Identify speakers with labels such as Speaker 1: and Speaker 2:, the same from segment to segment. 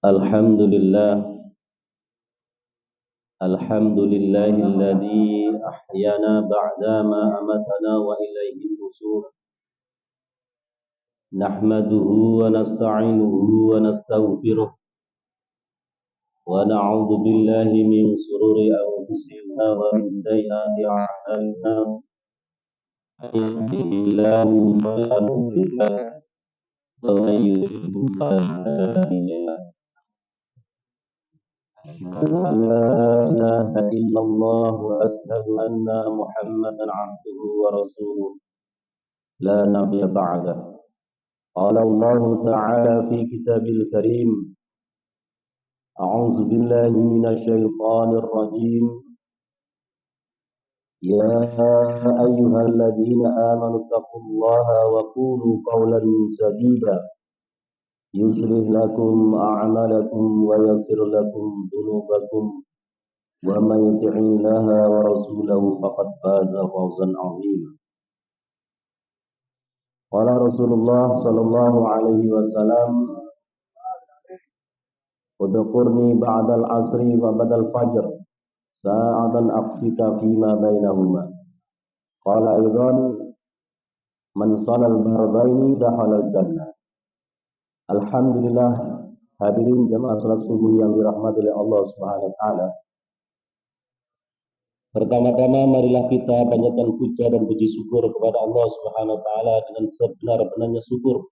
Speaker 1: Alhamdulillah, alhamdulillahilladzi ahyana ba'da ma amatana wa ilaihi nusur. Nahmaduhu wa nasta'inuhu wa nastaghfiruh wa na'udzu billahi min shururi anfusina wa min sayyiati a'malina. Yahdihillahu fala mudilla lahu wa man yudlil fala hadiya lahu. لا إله إلا الله وأشهد أن محمدا عبده ورسوله لا نبي بعده. قال الله تعالى في كتابه الكريم: أعوذ بالله من الشيطان الرجيم. يا أيها الذين آمنوا اتقوا الله وقولوا قولا سديدا يصلح لكم أعمالكم ويغفر لكم ذنوبكم ومن يطع الله ورسوله فقد فاز فوزا عظيما. قال رسول الله صلى الله عليه وسلم: اذكرني بعد العصر وبعد الفجر ساعة أخفيك فيما بينهما. قال أيضا: من صلى الفرضين دخل الجنة. Alhamdulillah, hadirin jamaah salat subuh yang dirahmati oleh Allah Subhanahu wa taala. Pertama-tama marilah kita panjatkan puja dan puji syukur kepada Allah Subhanahu wa taala dengan sebenar-benarnya syukur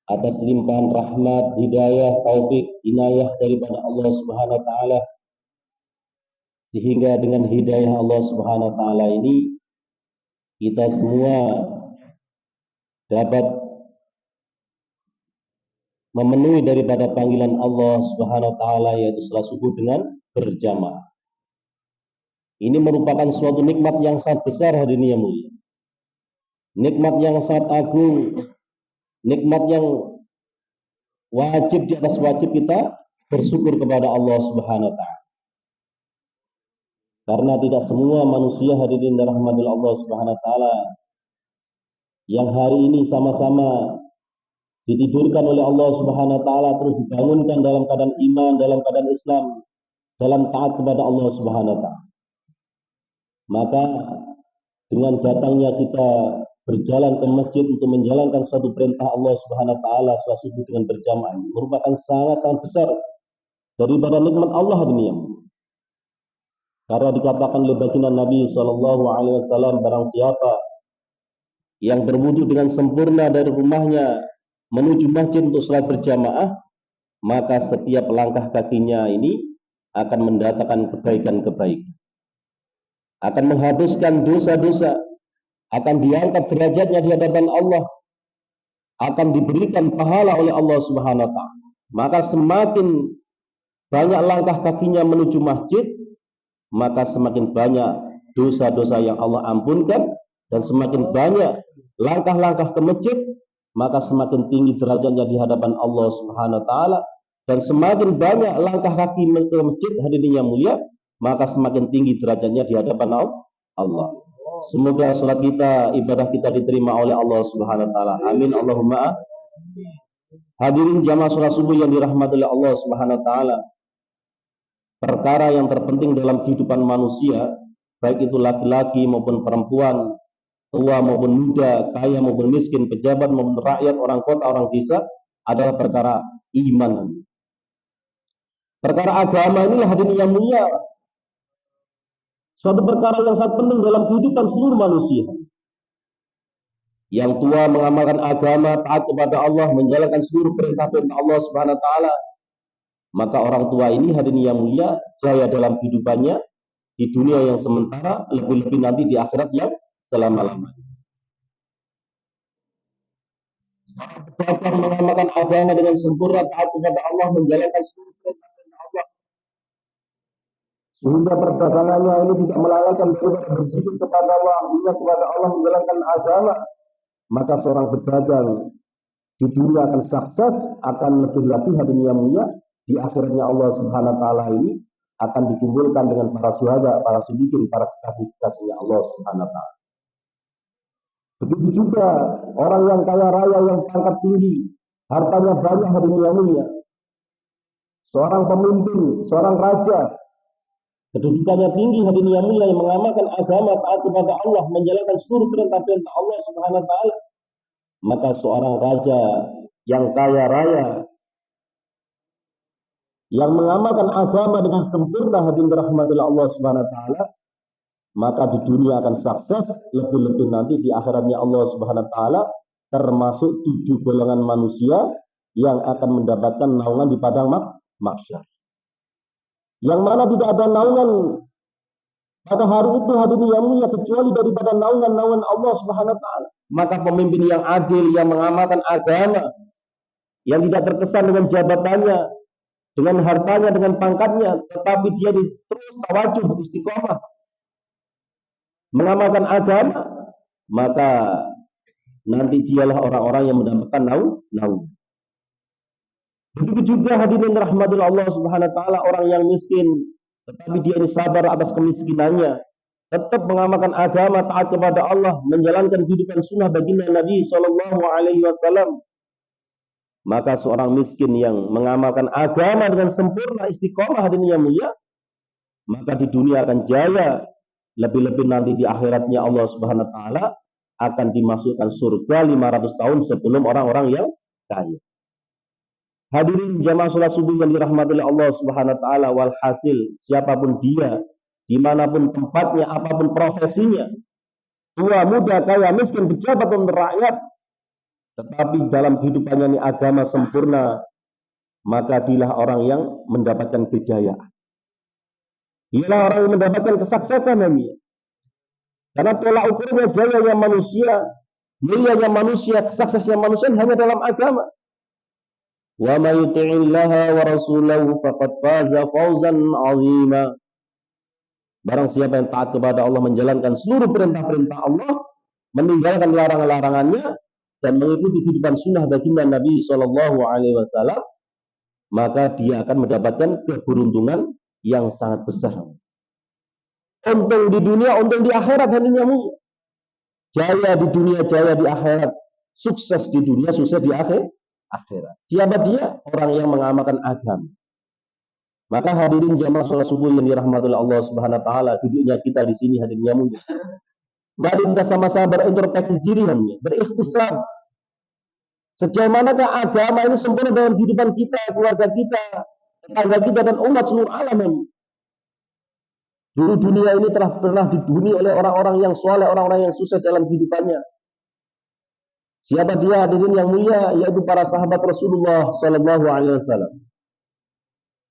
Speaker 1: atas limpahan rahmat, hidayah, taufik, inayah daripada Allah Subhanahu wa taala, sehingga dengan hidayah Allah Subhanahu wa taala ini kita semua dapat memenuhi daripada panggilan Allah Subhanahu wa taala, yaitu salat subuh dengan berjamaah. Ini merupakan suatu nikmat yang sangat besar, hadirin yang mulia. Nikmat yang sangat agung, nikmat yang wajib di atas wajib kita bersyukur kepada Allah Subhanahu wa taala. Karena tidak semua manusia, hadirin dan rahmatil Allah Subhanahu wa taala, yang hari ini sama-sama ditidurkan oleh Allah Subhanahu wa taala terus dibangunkan dalam keadaan iman, dalam keadaan Islam, dalam taat kepada Allah Subhanahu wa taala. Maka dengan datangnya kita berjalan ke masjid untuk menjalankan satu perintah Allah Subhanahu wa taala, salat subuh dengan berjamaah, merupakan sangat-sangat besar daripada nikmat Allah dunia. Karena dikatakan oleh baginda Nabi sallallahu alaihi wasallam, barang siapa yang berwudu dengan sempurna dari rumahnya menuju masjid untuk salat berjamaah, maka setiap langkah kakinya ini akan mendatangkan kebaikan-kebaikan, akan menghapuskan dosa-dosa, akan diangkat derajatnya di hadapan Allah, akan diberikan pahala oleh Allah Subhanahu wa taala. Maka semakin banyak langkah kakinya menuju masjid, maka semakin banyak dosa-dosa yang Allah ampunkan, dan semakin banyak langkah-langkah ke masjid, maka semakin tinggi derajatnya di hadapan Allah Subhanahu wa taala, dan semakin banyak langkah kaki ke masjid, hadirin yang mulia, maka semakin tinggi derajatnya di hadapan Allah. Semoga salat kita, ibadah kita diterima oleh Allah Subhanahu wa taala. Amin Allahumma. Hadirin jamaah salat subuh yang dirahmati oleh Allah Subhanahu wa taala. Perkara yang terpenting dalam kehidupan manusia, baik itu laki-laki maupun perempuan, tua maupun muda, kaya maupun miskin, pejabat maupun rakyat, orang kota, orang desa, adalah perkara iman. Perkara agama inilah, hadirin yang mulia, suatu perkara yang sangat penting dalam kehidupan seluruh manusia. Yang tua mengamalkan agama, taat kepada Allah, menjalankan seluruh perintah-perintah Allah Subhanahu wa taala, maka orang tua ini, hadirin yang mulia, jaya dalam kehidupannya di dunia yang sementara, lebih-lebih nanti di akhirat yang selama-lamanya. Belajar mengamalkan agama dengan sempurna, taat kepada Allah, menjalankan seluruh perintah Allah, sehingga perdagangannya ini tidak melalaikan daripada berzikir kepada Allah, ingat kepada Allah, menjalankan agama, maka seorang pedagang di dunia akan sukses, akan lebih lagi, hadirin yang mulia, di akhiratnya Allah Subhanahu wa taala ini akan dikumpulkan dengan para syuhada, para siddiqin, para kekasih-kekasihnya Allah Subhanahu wa taala. Begitu juga orang yang kaya raya, yang pangkat tinggi, hartanya banyak hadirin yang mulia, seorang pemimpin, seorang raja, kedudukannya tinggi hadirin yang mulia, yang mengamalkan agama, taat kepada Allah, menjalankan seluruh perintah-perintah Allah Subhanahu wa taala, maka seorang raja yang kaya raya yang mengamalkan agama dengan sempurna hadirin rahmatillah Allah Subhanahu wa taala, maka di dunia akan sukses, lebih-lebih nanti di akhiratnya Allah Subhanahu wa taala termasuk 7 golongan manusia yang akan mendapatkan naungan di padang mahsyar. Yang mana tidak ada naungan pada hari itu hadirin yang mulia kecuali daripada naungan-naungan Allah Subhanahu wa taala. Maka pemimpin yang adil, yang mengamalkan agama, yang tidak terkesan dengan jabatannya, dengan hartanya, dengan pangkatnya, tetapi dia terus tawajuh, istiqomah, mengamalkan agama, maka nanti dialah orang-orang yang mendapatkan naungan. Begitu juga hadirin rahmatillah Allah Subhanahu wa taala, orang yang miskin tetapi dia ini sabar atas kemiskinannya, tetap mengamalkan agama, taat kepada Allah, menjalankan kehidupan sunnah baginda Nabi sallallahu alaihi wasallam. Maka seorang miskin yang mengamalkan agama dengan sempurna, istiqomah hadirin yang mulia, maka di dunia akan jaya, lebih-lebih nanti di akhiratnya Allah Subhanahu wa taala akan dimasukkan surga 500 tahun sebelum orang-orang yang kaya. Hadirin jamaah salat subuh yang dirahmati oleh Allah Subhanahu wa taala, walhasil siapapun dia, dimanapun tempatnya, apapun profesinya, tua, muda, kaya, miskin, pejabat dan rakyat, tetapi dalam kehidupannya ini agama sempurna, maka dialah orang yang mendapatkan kejayaan. Dialah orang yang mendapatkan kesuksesan ini. Karena tolak ukurnya jayanya manusia, mulianya manusia, kesuksesnya manusia hanya dalam agama. Wa may yuti'illaha wa rasulahu faqad faza fawzan 'azima. Barang siapa yang taat kepada Allah, menjalankan seluruh perintah-perintah Allah, meninggalkan larangan-larangannya, dan mengikuti kehidupan sunnah baginda Nabi sallallahu alaihi wasallam, maka dia akan mendapatkan keberuntungan yang sangat besar. Untung di dunia, untung di akhirat hadirin. Jaya di dunia, jaya di akhirat. Sukses di dunia, sukses di akhirat. Siapa dia? Orang yang mengamalkan agama. Maka hadirin jamaah salat subuh yang dirahmati oleh Allah Subhanahu wa taala, duduknya kita di sini hadirin yang mulia. Mari kita sama-sama berintrospeksi diri, berikhtisar. Sejauh manakah agama ini sempurna dalam kehidupan kita, keluarga kita, tetangga kita, dan umat seluruh alam ini. Dulu dunia ini telah pernah dihuni oleh orang-orang yang soleh, orang-orang yang sukses dalam kehidupannya. Siapa dia hadirin yang mulia? Yaitu para sahabat Rasulullah Sallallahu Alaihi Wasallam.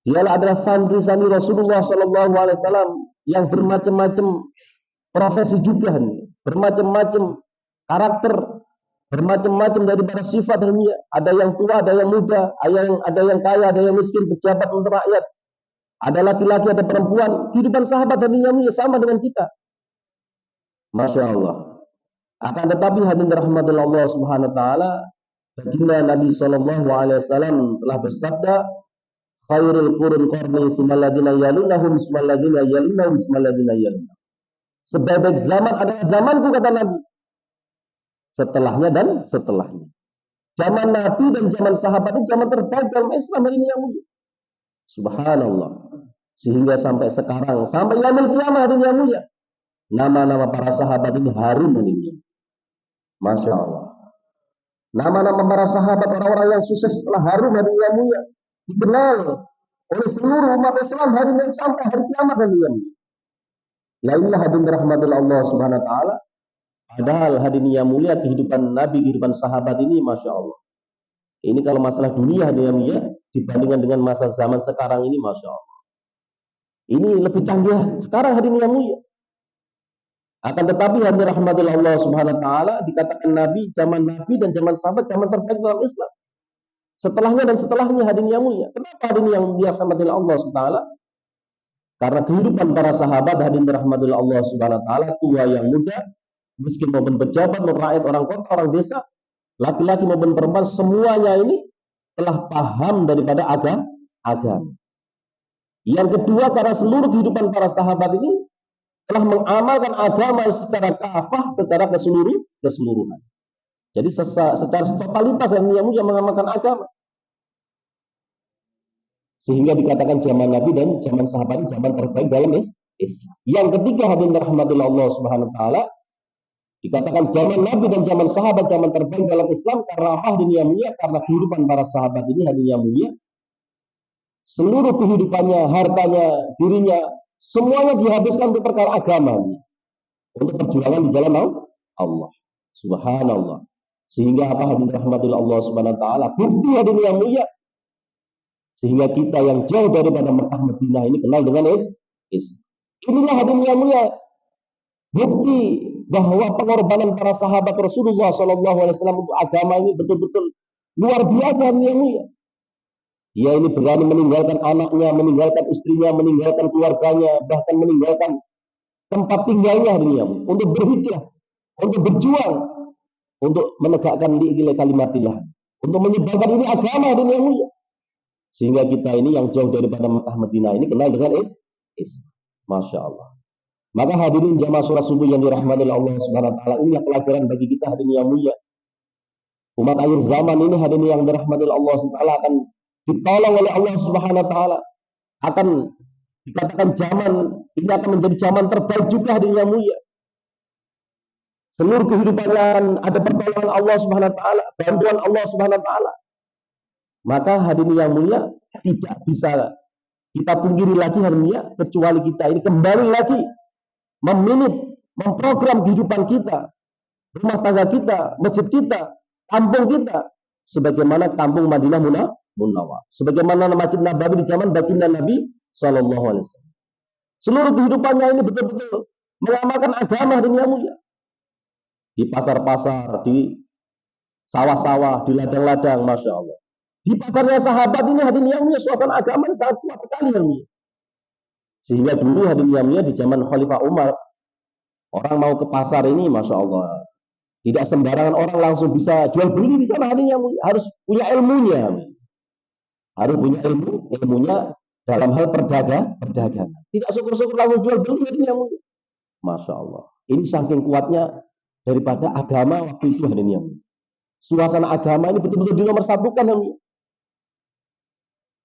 Speaker 1: Dialah adalah santri-santri Rasulullah Sallallahu Alaihi Wasallam yang bermacam-macam profesi juga, bermacam-macam karakter, bermacam-macam daripada sifat dunia. Ada yang tua, ada yang muda, ada yang kaya, ada yang miskin, pejabat dan rakyat. Ada laki-laki, ada perempuan. Kehidupan sahabat dan dunia sama dengan kita. Masya Allah. Akan tetapi hadirin rahmatullah Allah Subhanahu wa taala, baginda Nabi sallallahu alaihi wasallam telah bersabda, khairul qurun qarni tsumma alladziina yalunahum tsumma alladziina yalunahum tsumma alladziina yalunahum. Sebaik zaman adalah zamanku, kata Nabi. Setelahnya dan setelahnya. Zaman Nabi dan zaman sahabat itu zaman terbaik dalam Islam ini yang mulia. Subhanallah. Sehingga sampai sekarang, sampai yaumil qiyamah hadirin yang mulia, nama-nama para sahabat ini harum ini. Masya Allah. Nama-nama para sahabat, orang-orang yang sukses telah harum hadirin yang mulia, dikenal oleh seluruh umat Islam hari ini sampai hari kiamat hadirin yang mulia. Lainlah hadirin rahmatullah Allah Subhanahu wa taala. Padahal hadirin yang mulia, kehidupan Nabi, kehidupan sahabat ini Masya Allah. Ini kalau masalah dunia hadirin yang mulia, dibandingkan dengan masa zaman sekarang ini Masya Allah. Ini lebih canggih sekarang hadirin yang mulia. Akan tetapi hadirin rahmatullah Allah Subhanahu wa taala, dikatakan Nabi, zaman Nabi dan zaman sahabat zaman terbaik dalam Islam. Setelahnya dan setelahnya hadirin yang mulia. Kenapa hadirin yang dirahmati Allah Subhanahu wa taala? Karena kehidupan para sahabat hadirin rahmatullah Allah Subhanahu wa taala, tua yang muda, miskin maupun pejabat, maupun rakyat, orang kota, orang desa, laki-laki maupun perempuan, semuanya ini telah paham daripada agama. Yang kedua, karena seluruh kehidupan para sahabat ini telah mengamalkan agama secara kafah, secara keseluruhan. Jadi secara totalitas yang mengamalkan agama. Sehingga dikatakan zaman Nabi dan zaman sahabat zaman terbaik dalam Islam. Yang ketiga, hadirin rahmatullah Allah Subhanahu wa taala, dikatakan zaman Nabi dan zaman sahabat zaman terbaik dalam Islam karena apa hadirin yang mulia? Karena kehidupan para sahabat ini hadirin yang mulia, seluruh kehidupannya, hartanya, dirinya, semuanya dihabiskan untuk perkara agama, untuk perjuangan di jalan Allah. Subhanallah. Sehingga apa hadirin rahmatullah Allah Subhanahu wa taala, bukti hadirin yang mulia, sehingga kita yang jauh daripada Mekah Madinah ini kenal dengan Islam. Inilah hadirin yang mulia, bukti bahwa pengorbanan para sahabat Rasulullah SAW untuk agama ini betul-betul luar biasa hadirin yang mulia. Dia ini berani meninggalkan anaknya, meninggalkan istrinya, meninggalkan keluarganya, bahkan meninggalkan tempat tinggalnya hadirin yang mulia, untuk berhijrah, untuk berjuang, untuk menegakkan nilai kalimatillah, untuk menyebarkan ini agama hadirin yang mulia. Sehingga kita ini yang jauh daripada Mekah Madinah ini kenal dengan Islam. Masya Allah. Maka hadirin jamaah sholat subuh yang dirahmati Allah Subhanahu wa taala, inilah pelajaran bagi kita hadirin yang mulia. Umat akhir zaman ini hadirin yang dirahmati Allah Subhanahu wa taala akan ditolong oleh Allah Subhanahu wa taala. Akan dikatakan zaman ini akan menjadi zaman terbaik juga hadirin yang mulia. Seluruh kehidupan ada pertolongan Allah Subhanahu wa taala, bantuan Allah Subhanahu wa taala. Maka hadirin yang mulia, tidak bisa kita pungkiri lagi hadirin mulia, kecuali kita ini kembali lagi memprogram kehidupan kita, rumah tangga kita, masjid kita, kampung kita, sebagaimana kampung Madinah Munawwarah, sebagaimana Masjid Nabawi di zaman baginda Nabi Sallallahu Alaihi Wasallam. Seluruh kehidupannya ini betul-betul mengamalkan agama hadirin yang mulia. Di pasar-pasar, di sawah-sawah, di ladang-ladang, masya Allah. Di pasarnya sahabat ini hadirin yang mulia, suasana agama ini sangat kuat sekali hadirin mulia. Sehingga dulu hadirin yang mulia di zaman Khalifah Umar, orang mau ke pasar ini, masya Allah, tidak sembarangan orang langsung bisa jual beli di sana hadirin yang mulia, harus punya ilmunya, harus punya ilmunya dalam hal perdagangan. Tidak syukur-syukur langsung jual beli hadirin yang mulia. Masya Allah. Ini saking kuatnya daripada agama waktu itu hadirin yang mulia. Suasana agama ini betul-betul dinomorsatukan hadirin.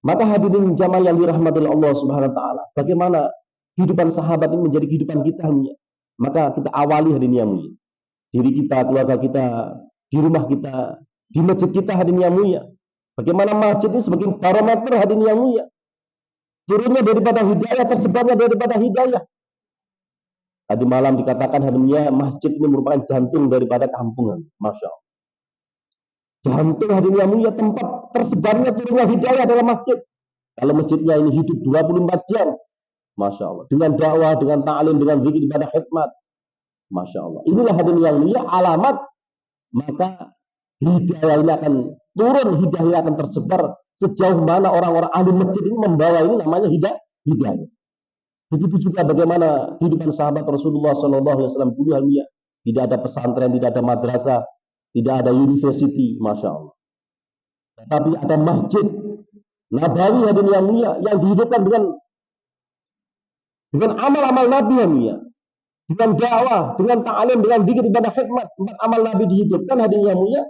Speaker 1: Maka hadirin jamaah yang dirahmati Allah Subhanahu wa taala, bagaimana kehidupan sahabat ini menjadi kehidupan kita hadirin. Maka kita awali hadirin yang mulia. Diri kita, keluarga kita, di rumah kita, di masjid kita hadirin yang mulia. Bagaimana masjid ini sebagai barometer hadirin yang mulia. Turunnya daripada hidayah, tersebarnya daripada hidayah. Tadi malam dikatakan hadirin masjid ini merupakan jantung daripada kampungan. Masya Allah. Jantung hadirin yang mulia, tempat tersebarnya turunnya hidayah dalam masjid. Kalau masjidnya ini hidup 24 jam, masya Allah. Dengan dakwah, dengan ta'lim, dengan zikir, ibadah, hikmat, masya Allah. Inilah hadirin yang mulia alamat, maka hidayah ini akan turun, hidayah akan tersebar sejauh mana orang-orang ahli masjid ini membawa ini namanya hidayah. Begitu juga bagaimana kehidupan sahabat Rasulullah SAW dulu hanya tidak ada pesantren, tidak ada madrasah, tidak ada university, masya Allah. Tetapi ada masjid Nabawi hadirin yang mulia yang dihidupkan dengan amal-amal Nabi yang mulia, dengan dakwah, dengan ta'alim, dengan zikir, ibadah, hikmat. Tempat amal Nabi dihidupkan hadirin yang mulia,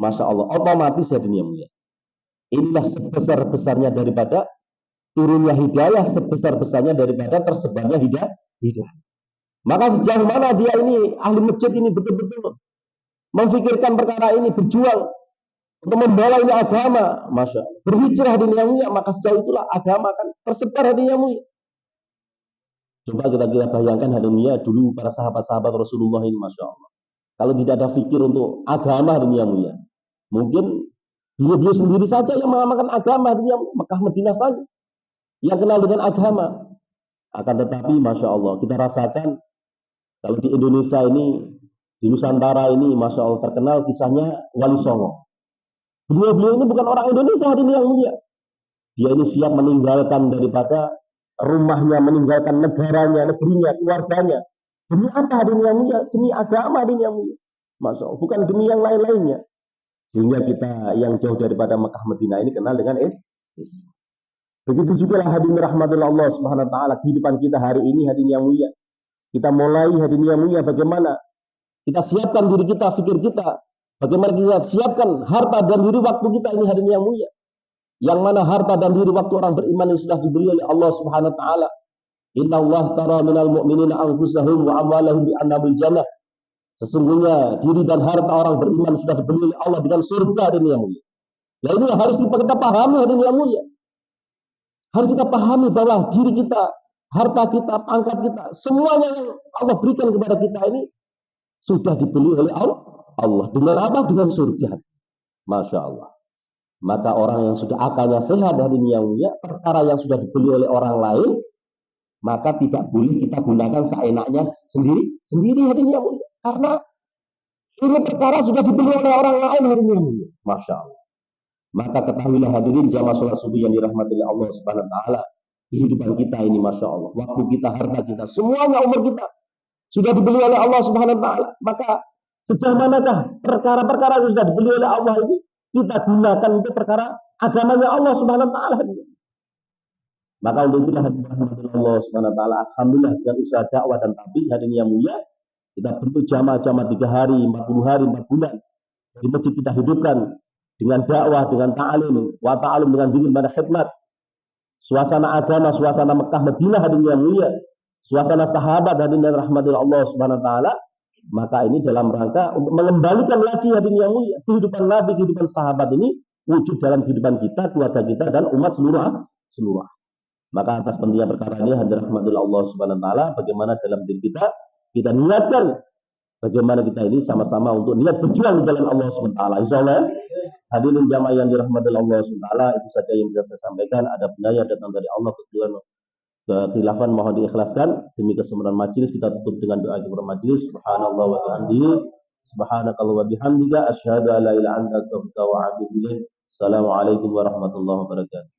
Speaker 1: masya Allah, otomatis hadirin yang mulia. Inilah sebesar-besarnya daripada turunnya hidayah, sebesar-besarnya daripada tersebarnya hidayah. Maka sejauh mana dia ini ahli masjid ini betul-betul memfikirkan perkara ini, berjuang untuk membawa ini agama, masya Allah, berhijrah hadirin yang mulia, maka sejauh itulah agama akan tersebar hadirin yang mulia. Coba kita bayangkan hadirin mulia, dulu para sahabat-sahabat Rasulullah ini, masya Allah, kalau tidak ada fikir untuk agama hadirin yang mulia, mungkin dia sendiri saja yang mengamalkan agama hadirin yang Mekah Madinah saja yang kenal dengan agama. Akan tetapi masya Allah kita rasakan kalau di Indonesia ini, di Nusantara ini, masya Allah terkenal kisahnya Wali Songo. Beliau ini bukan orang Indonesia hadirin yang mulia. Dia ini siap meninggalkan daripada rumahnya, meninggalkan negaranya, negerinya, keluarganya. Demi apa hadirin yang mulia? Demi agama hadirin yang mulia. Masya Allah, bukan demi yang lain-lainnya. Sehingga kita yang jauh daripada Mekah Madinah ini kenal dengan Islam. Begitu juga lah hadirin rahmatullah Allah Subhanahu wa taala, kehidupan kita hari ini hadirin yang mulia. Kita mulai hadirin yang mulia bagaimana kita siapkan diri kita, fikir kita Bagaimana kita siapkan harta dan diri waktu kita ini hari ini yang mulia. Yang mana harta dan diri waktu orang beriman yang sudah diberi oleh Allah Subhanahu wa taala. Inna Allah astara minal mu'minina anfusahum wa amwalahum bi anna bil jannah. Sesungguhnya diri dan harta orang beriman sudah diberi oleh Allah dengan surga hari ini yang mulia. Ya ini yang harus kita pahami hari ini yang mulia. Harus kita pahami bahwa diri kita, harta kita, pangkat kita, semuanya yang Allah berikan kepada kita ini sudah dibeli oleh Allah. Dengan apa? Dengan surga. Masya Allah. Maka orang yang sudah akalnya sehat hari ini yang mulia, perkara yang sudah dibeli oleh orang lain, maka tidak boleh kita gunakan seenaknya sendiri hari ini yang mulia. Karena ini perkara sudah dibeli oleh orang lain hari ini yang mulia. Masya Allah. Maka ketahuilah hadirin jamaah sholat subuh yang dirahmati oleh Allah Subhanahu wa taala. Kehidupan kita ini Masya Allah. Waktu kita, harta kita, semuanya umur kita sudah dibeli oleh Allah Subhanahu wa taala. Maka sejauh manakah perkara-perkara yang sudah dibeli oleh Allah ini kita gunakan untuk perkara agamanya Allah Subhanahu wa taala. Maka untuk itu Allah Subhanahu wa taala, alhamdulillah dengan usaha dakwah dan tabligh hari ini yang mulia, kita bentuk jamaah-jamaah 3 hari, 40 hari, 4 bulan. Di masjid kita hidupkan dengan dakwah, dengan ta'alim, wa ta'alum, dengan zikir pada khidmat. Suasana agama, suasana Mekah Madinah hari ini yang mulia. Suasana sahabat hari ini rahmatillah Allah Subhanahu wa taala. Maka ini dalam rangka untuk mengembalikan lagi hari ini yang mulia. Kehidupan Nabi, kehidupan sahabat ini wujud dalam kehidupan kita, keluarga kita, dan umat seluruh. Maka atas pentingnya perkara ini hadir rahmatillah Allah Subhanahu wa taala, bagaimana dalam diri kita niatkan bagaimana kita ini sama-sama untuk niat berjuang di jalan Allah Subhanahu wa taala. Insyaallah hadirin jamaah yang dirahmatillah Allah Subhanahu wa taala, itu saja yang bisa saya sampaikan. Ada benarnya datang dari Allah, kekhilafan mohon diikhlaskan. Demi kesempurnaan majelis kita tutup dengan doa kepada majelis. Subhanallah wa bihamdihi, subhanakallah wa bihamdika, asyhadu an la ilaha illa anta astaghfiruka wa atubu ilaik. Assalamualaikum warahmatullahi wabarakatuh.